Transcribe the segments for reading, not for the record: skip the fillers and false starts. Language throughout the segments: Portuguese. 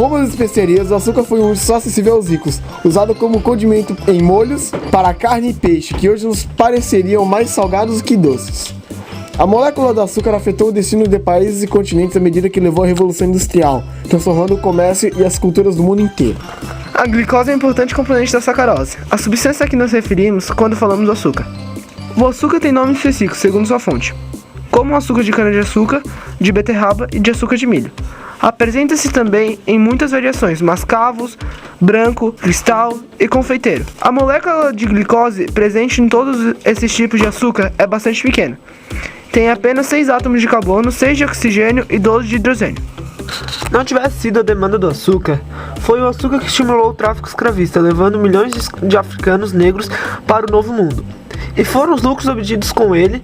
Como as especiarias, o açúcar foi um uso só acessível aos ricos, usado como condimento em molhos para carne e peixe, que hoje nos pareceriam mais salgados que doces. A molécula do açúcar afetou o destino de países e continentes à medida que levou à Revolução Industrial, transformando o comércio e as culturas do mundo inteiro. A glicose é um importante componente da sacarose, a substância a que nos referimos quando falamos do açúcar. O açúcar tem nome específico, segundo sua fonte, como o açúcar de cana-de-açúcar, de beterraba e de açúcar de milho. Apresenta-se também em muitas variações, mascavos, branco, cristal e confeiteiro. A molécula de glicose presente em todos esses tipos de açúcar é bastante pequena. Tem apenas 6 átomos de carbono, 6 de oxigênio e 12 de hidrogênio. Não tivesse sido a demanda do açúcar, foi o açúcar que estimulou o tráfico escravista, levando milhões de africanos negros para o Novo Mundo. E foram os lucros obtidos com ele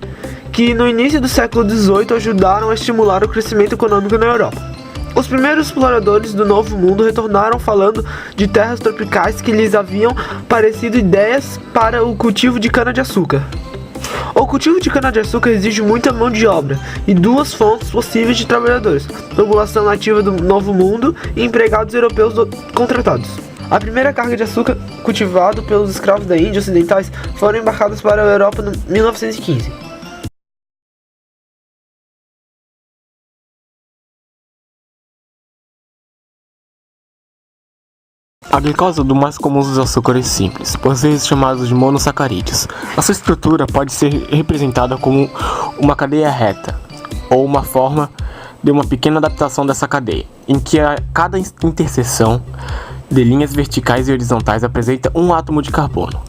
que, no início do século XVIII, ajudaram a estimular o crescimento econômico na Europa. Os primeiros exploradores do Novo Mundo retornaram falando de terras tropicais que lhes haviam parecido ideias para o cultivo de cana-de-açúcar. O cultivo de cana-de-açúcar exige muita mão de obra e 2 fontes possíveis de trabalhadores: população nativa do Novo Mundo e empregados europeus contratados. A primeira carga de açúcar cultivado pelos escravos da Índia ocidentais foram embarcados para a Europa em 1915. A glicose é do mais comum dos açúcares simples, por vezes chamados de monossacarídeos. A sua estrutura pode ser representada como uma cadeia reta, ou uma forma de uma pequena adaptação dessa cadeia, em que cada interseção de linhas verticais e horizontais apresenta um átomo de carbono.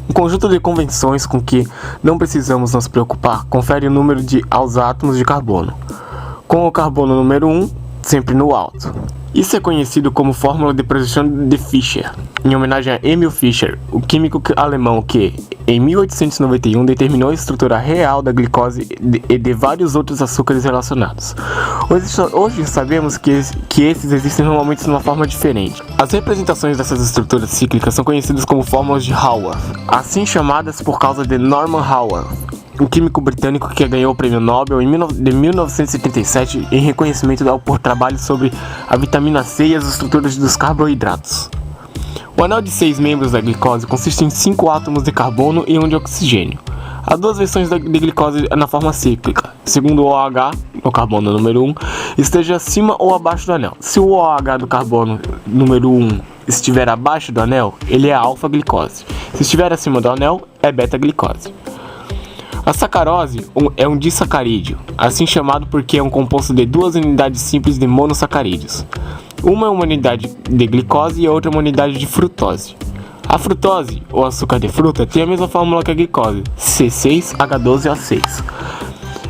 Um conjunto de convenções com que não precisamos nos preocupar confere o número aos átomos de carbono, com o carbono número 1 sempre no alto. Isso é conhecido como fórmula de produção de Fischer, em homenagem a Emil Fischer, o químico alemão que, em 1891, determinou a estrutura real da glicose e de vários outros açúcares relacionados. Hoje sabemos que esses existem normalmente de uma forma diferente. As representações dessas estruturas cíclicas são conhecidas como fórmulas de Haworth, assim chamadas por causa de Norman Haworth, um químico britânico que ganhou o prêmio Nobel de 1977 em reconhecimento por trabalho sobre a vitamina C e as estruturas dos carboidratos. O anel de 6 membros da glicose consiste em 5 átomos de carbono e 1 de oxigênio. Há 2 versões de glicose na forma cíclica, segundo o OH, o carbono número 1, esteja acima ou abaixo do anel. Se o OH do carbono número 1 estiver abaixo do anel, ele é alfa-glicose. Se estiver acima do anel, é beta-glicose. A sacarose é um disacarídeo, assim chamado porque é um composto de 2 unidades simples de monossacarídeos. Uma é uma unidade de glicose e a outra é uma unidade de frutose. A frutose, ou açúcar de fruta, tem a mesma fórmula que a glicose, C6H12O6.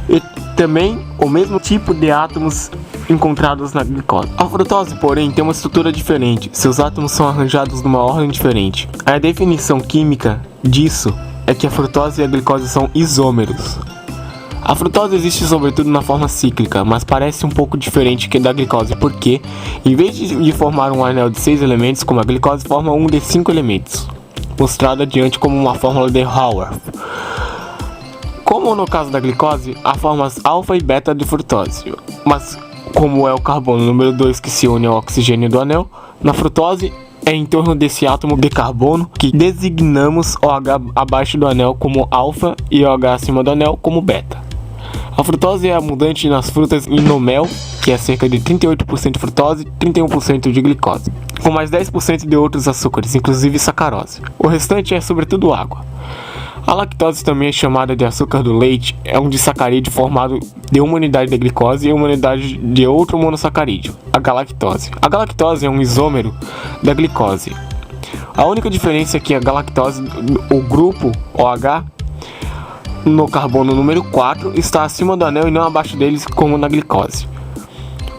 E também o mesmo tipo de átomos encontrados na glicose. A frutose, porém, tem uma estrutura diferente, seus átomos são arranjados numa ordem diferente. A definição química disso é que a frutose e a glicose são isômeros. A frutose existe sobretudo na forma cíclica, mas parece um pouco diferente que da glicose, porque, em vez de formar um anel de 6 elementos, como a glicose forma um de 5 elementos, mostrado adiante como uma fórmula de Haworth. Como no caso da glicose, há formas alfa e beta de frutose, mas como é o carbono número 2 que se une ao oxigênio do anel, na frutose é em torno desse átomo de carbono que designamos OH abaixo do anel como alfa e OH acima do anel como beta. A frutose é abundante nas frutas e no mel, que é cerca de 38% frutose e 31% de glicose, com mais 10% de outros açúcares, inclusive sacarose. O restante é sobretudo água. A lactose, também é chamada de açúcar do leite, é um disacarídeo formado de uma unidade de glicose e uma unidade de outro monossacarídeo, a galactose. A galactose é um isômero da glicose. A única diferença é que a galactose, o grupo OH, no carbono número 4, está acima do anel e não abaixo deles como na glicose.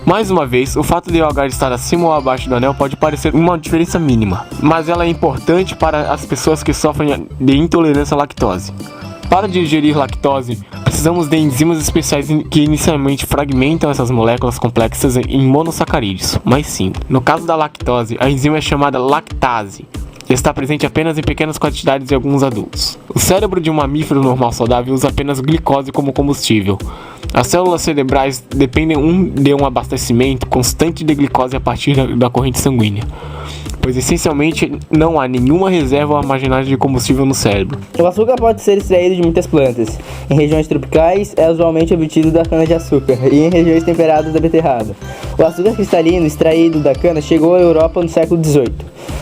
Mais uma vez, o fato de o OH estar acima ou abaixo do anel pode parecer uma diferença mínima, mas ela é importante para as pessoas que sofrem de intolerância à lactose. Para digerir lactose, precisamos de enzimas especiais que inicialmente fragmentam essas moléculas complexas em monossacarídeos mais simples. No caso da lactose, a enzima é chamada lactase. está presente apenas em pequenas quantidades em alguns adultos. O cérebro de um mamífero normal saudável usa apenas glicose como combustível. As células cerebrais dependem de um abastecimento constante de glicose a partir da corrente sanguínea, pois essencialmente não há nenhuma reserva ou armazenagem de combustível no cérebro. O açúcar pode ser extraído de muitas plantas. Em regiões tropicais, é usualmente obtido da cana-de-açúcar e em regiões temperadas da beterraba. O açúcar cristalino extraído da cana chegou à Europa no século XVIII.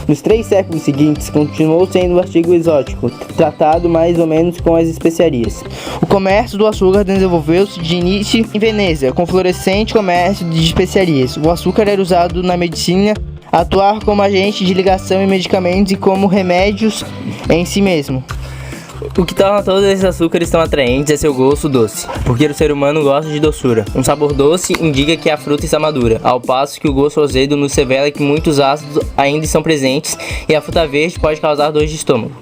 Nos 3 séculos seguintes, continuou sendo um artigo exótico, tratado mais ou menos com as especiarias. O comércio do açúcar desenvolveu-se de início em Veneza, com florescente comércio de especiarias. O açúcar era usado na medicina, atuar como agente de ligação em medicamentos e como remédios em si mesmo. O que torna todos esses açúcares tão atraentes é seu gosto doce, porque o ser humano gosta de doçura. Um sabor doce indica que a fruta está madura, ao passo que o gosto azedo nos revela que muitos ácidos ainda estão presentes e a fruta verde pode causar dor de estômago.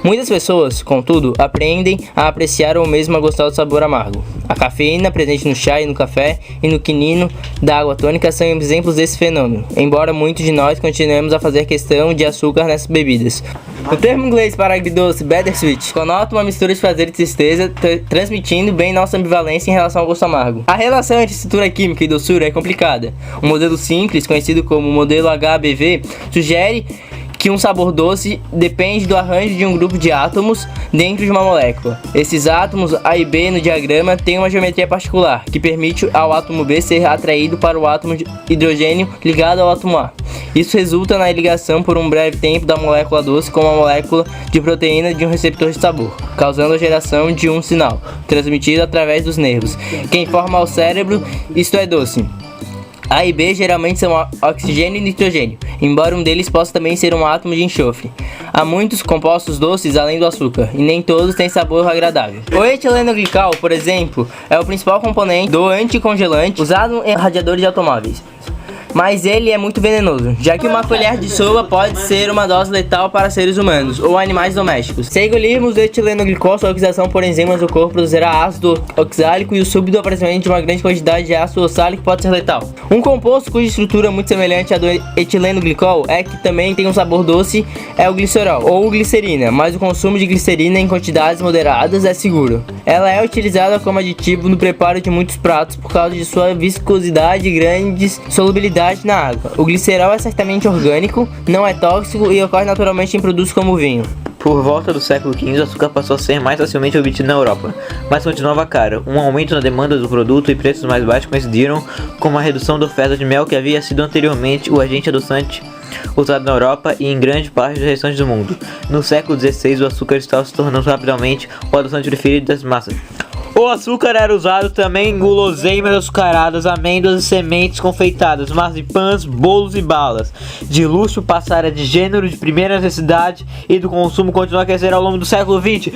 Muitas pessoas, contudo, aprendem a apreciar ou mesmo a gostar do sabor amargo. A cafeína presente no chá e no café e no quinino da água tônica são exemplos desse fenômeno, embora muitos de nós continuemos a fazer questão de açúcar nessas bebidas. O termo inglês para agridoce, bittersweet, conota uma mistura de prazer e tristeza, transmitindo bem nossa ambivalência em relação ao gosto amargo. A relação entre estrutura química e doçura é complicada. Um modelo simples, conhecido como modelo HBV, sugere que um sabor doce depende do arranjo de um grupo de átomos dentro de uma molécula. Esses átomos A e B no diagrama têm uma geometria particular, que permite ao átomo B ser atraído para o átomo de hidrogênio ligado ao átomo A. Isso resulta na ligação por um breve tempo da molécula doce com a molécula de proteína de um receptor de sabor, causando a geração de um sinal, transmitido através dos nervos, que informa ao cérebro isto é doce. A e B geralmente são oxigênio e nitrogênio, embora um deles possa também ser um átomo de enxofre. Há muitos compostos doces além do açúcar, e nem todos têm sabor agradável. O etileno-glicol, por exemplo, é o principal componente do anticongelante usado em radiadores de automóveis. Mas ele é muito venenoso, já que uma colher de sopa pode ser uma dose letal para seres humanos ou animais domésticos. Se engolirmos o etileno-glicol, sua oxidação por enzimas do corpo produzirá ácido oxálico e o súbito aparecimento de uma grande quantidade de ácido oxálico pode ser letal. Um composto cuja estrutura é muito semelhante à do etileno-glicol é que também tem um sabor doce é o glicerol ou glicerina, mas o consumo de glicerina em quantidades moderadas é seguro. Ela é utilizada como aditivo no preparo de muitos pratos por causa de sua viscosidade e grandes solubilidade na água. O glicerol é certamente orgânico, não é tóxico e ocorre naturalmente em produtos como o vinho. Por volta do século XV, o açúcar passou a ser mais facilmente obtido na Europa, mas continuava caro. Um aumento na demanda do produto e preços mais baixos coincidiram com a redução da oferta de mel, que havia sido anteriormente o agente adoçante usado na Europa e em grande parte do restante do mundo. No século XVI, o açúcar estava se tornando rapidamente o adoçante preferido das massas. O açúcar era usado também em guloseimas açucaradas, amêndoas e sementes confeitadas, marcipãs, bolos e balas. De luxo passara de gênero de primeira necessidade e do consumo continuou a crescer ao longo do século XX.